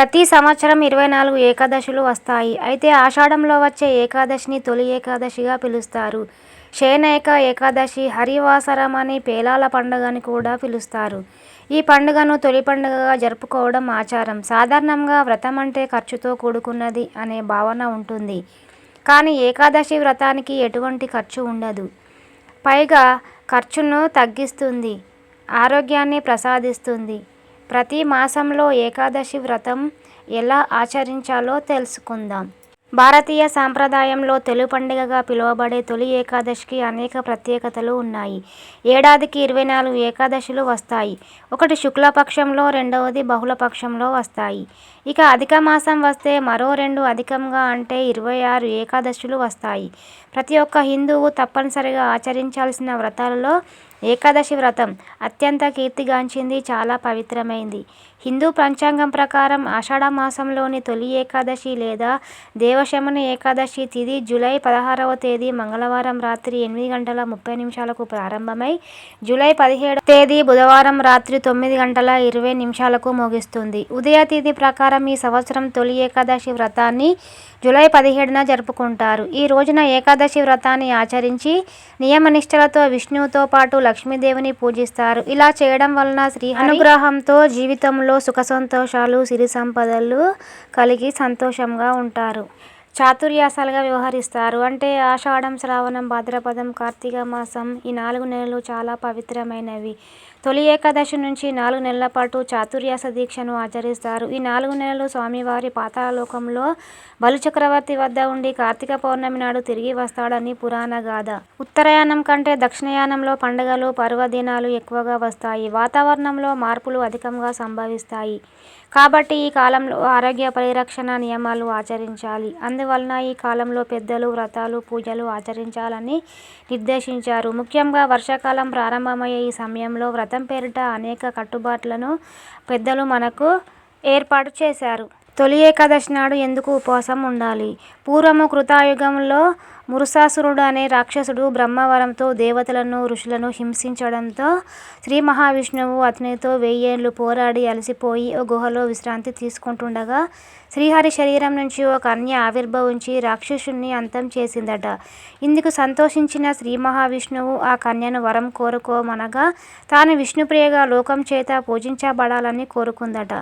ప్రతి సంవత్సరం 24 ఏకాదశులు వస్తాయి. అయితే ఆషాఢంలో వచ్చే ఏకాదశిని తొలి ఏకాదశిగా పిలుస్తారు. శయనైక ఏకాదశి, హరివాసరం అని, పేలాల పండుగ అని కూడా పిలుస్తారు. ఈ పండుగను తొలి పండుగగా జరుపుకోవడం ఆచారం. సాధారణంగా వ్రతం అంటే ఖర్చుతో కూడుకున్నది అనే భావన ఉంటుంది. కానీ ఏకాదశి వ్రతానికి ఎటువంటి ఖర్చు ఉండదు. పైగా ఖర్చును తగ్గిస్తుంది, ఆరోగ్యాన్ని ప్రసాదిస్తుంది. ప్రతి మాసంలో ఏకాదశి వ్రతం ఎలా ఆచరించాలో తెలుసుకుందాం. భారతీయ సాంప్రదాయంలో తొలి పండుగగా పిలువబడే తొలి ఏకాదశికి అనేక ప్రత్యేకతలు ఉన్నాయి. ఏడాదికి 24 ఏకాదశులు వస్తాయి. ఒకటి శుక్లపక్షంలో, రెండవది బహుళపక్షంలో వస్తాయి. ఇక అధిక మాసం వస్తే మరో 2 అధికంగా అంటే 26 ఏకాదశులు వస్తాయి. ప్రతి ఒక్క హిందువు తప్పనిసరిగా ఆచరించాల్సిన వ్రతాలలో ఏకాదశి వ్రతం అత్యంత కీర్తిగాంచింది, చాలా పవిత్రమైంది. హిందూ పంచాంగం ప్రకారం ఆషాఢ మాసంలోని తొలి ఏకాదశి లేదా దేవశమన ఏకాదశి తిథి జూలై 16వ తేదీ మంగళవారం రాత్రి 8:30 ప్రారంభమై జూలై 17వ తేదీ బుధవారం రాత్రి 9:20 ముగుస్తుంది. ఉదయ తిథి ప్రకారం ఈ సంవత్సరం తొలి ఏకాదశి వ్రతాన్ని జూలై 17న జరుపుకుంటారు. ఈ రోజున ఏకాదశి వ్రతాన్ని ఆచరించి నియమనిష్టలతో విష్ణువుతో పాటు లక్ష్మీదేవిని పూజిస్తారు. ఇలా చేయడం వలన శ్రీ అనుగ్రహంతో జీవితంలో సుఖ సంతోషాలు, సిరి సంపదలు కలిగి సంతోషంగా ఉంటారు. చాతుర్యాసాలుగా వ్యవహరిస్తారు. అంటే ఆషాఢం, శ్రావణం, భాద్రపదం, కార్తీక మాసం. ఈ 4 నెలలు చాలా పవిత్రమైనవి. తొలి ఏకాదశి నుంచి 4 నెలల పాటు చాతుర్యాస దీక్షను ఆచరిస్తారు. ఈ 4 నెలలు స్వామివారి పాతాళలోకంలో బలిచక్రవర్తి వద్ద ఉండి కార్తీక పౌర్ణమి నాడు తిరిగి వస్తాడని పురాణ గాథ. ఉత్తరాయణం కంటే దక్షిణాయనంలో పండుగలు, పర్వదినాలు ఎక్కువగా వస్తాయి. వాతావరణంలో మార్పులు అధికంగా సంభవిస్తాయి. కాబట్టి ఈ కాలంలో ఆరోగ్య పరిరక్షణ నియమాలు ఆచరించాలి. అందువలన ఈ కాలంలో పెద్దలు వ్రతాలు, పూజలు ఆచరించాలని నిర్దేశించారు. ముఖ్యంగా వర్షాకాలం ప్రారంభమయ్యే ఈ సమయంలో వ్రతం పేరిట అనేక కట్టుబాట్లను పెద్దలు మనకు ఏర్పాటు చేశారు. తొలి ఏకాదశి నాడు ఎందుకు ఉపవాసం ఉండాలి? పూర్వము కృతయుగంలో మురుసాసురుడు అనే రాక్షసుడు బ్రహ్మవరంతో దేవతలను, ఋషులను హింసించడంతో శ్రీ మహావిష్ణువు అతనితో 1000 ఏళ్లు పోరాడి అలసిపోయి ఓ గుహలో విశ్రాంతి తీసుకుంటుండగా శ్రీహరి శరీరం నుంచి ఓ కన్య ఆవిర్భవించి రాక్షసుని అంతం చేసిందట. ఇందుకు సంతోషించిన శ్రీ మహావిష్ణువు ఆ కన్యను వరం కోరుకోమనగా తాను విష్ణుప్రియగా లోకం చేత పూజించబడాలని కోరుకుందట.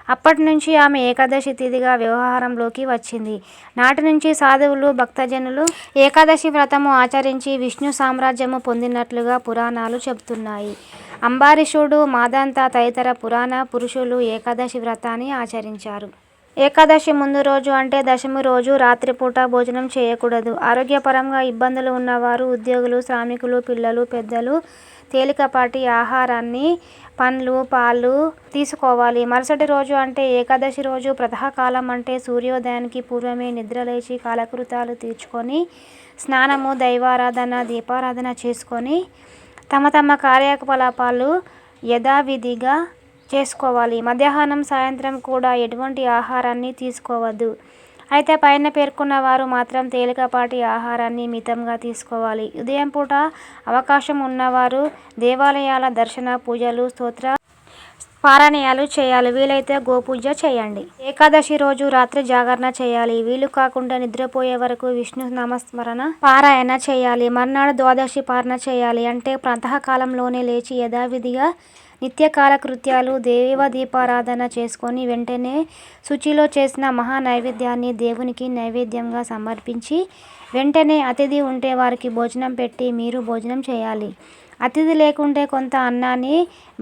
అప్పటి నుంచి ఆమె ఏకాదశి తిథిగా వ్యవహారంలోకి వచ్చింది. నాటి నుంచి సాధువులు, భక్తజనులు ఏకాదశి వ్రతము ఆచరించి విష్ణు సామ్రాజ్యము పొందినట్లుగా పురాణాలు చెబుతున్నాయి. అంబరీషుడు, మాదంత తదితర పురాణ పురుషులు ఏకాదశి వ్రతాన్ని ఆచరించారు. ఏకాదశి ముందు రోజు అంటే దశమి రోజు రాత్రిపూట భోజనం చేయకూడదు. ఆరోగ్యపరంగా ఇబ్బందులు ఉన్నవారు, ఉద్యోగులు, శ్రామికులు, పిల్లలు, పెద్దలు తేలికపాటి ఆహారాన్ని, పండ్లు, పాలు తీసుకోవాలి. మరుసటి రోజు అంటే ఏకాదశి రోజు ప్రాతకాలం అంటే సూర్యోదయానికి పూర్వమే నిద్రలేచి కాలకృత్యాలు తీర్చుకొని స్నానము, దైవారాధన, దీపారాధన చేసుకొని తమ తమ కార్యకలాపాలు యథావిధిగా చేసుకోవాలి. మధ్యాహ్నం, సాయంత్రం కూడా ఎటువంటి ఆహారాన్ని తీసుకోవద్దు. అయితే పైన పేర్కొన్న వారు మాత్రం తేలికపాటి ఆహారాన్ని మితంగా తీసుకోవాలి. ఉదయం పూట అవకాశం ఉన్నవారు దేవాలయాల దర్శన, పూజలు, స్తోత్ర పారాయణాలు చేయాలి. వీలైతే గోపూజ చేయండి. ఏకాదశి రోజు రాత్రి జాగరణ చేయాలి. వీలు కాకుండా నిద్రపోయే వరకు విష్ణు నామస్మరణ పారాయణ చేయాలి. మర్నాడు ద్వాదశి పారణ చేయాలి. అంటే ప్రాతకాలంలోనే లేచి యథావిధిగా నిత్య కాలకృత్యాలు, దీపారాధన చేసుకొని వెంటనే శుచిలో చేసిన మహా నైవేద్యాన్ని దేవునికి నైవేద్యంగా సమర్పించి వెంటనే అతిథి ఉంటే వారికి భోజనం పెట్టి మీరు భోజనం చేయాలి. అతిథి లేకుంటే కొంత అన్నాన్ని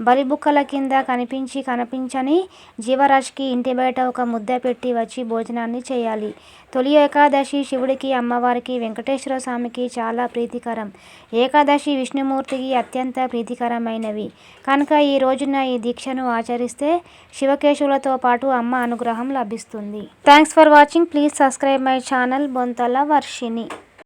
బలిబుక్కల కింద కనిపించని జీవరాశికి ఇంటి బయట ఒక ముద్ద పెట్టి వచ్చి భోజనాన్ని చేయాలి. తొలి ఏకాదశి శివుడికి, అమ్మవారికి, వెంకటేశ్వర స్వామికి చాలా ప్రీతికరం. ఏకాదశి విష్ణుమూర్తికి అత్యంత ప్రీతికరమైనవి కనుక ఈ రోజున ఈ దీక్షను ఆచరిస్తే శివకేశవులతో పాటు అమ్మ అనుగ్రహం లభిస్తుంది. Thanks for watching. Please subscribe my channel Bonthala Varshini.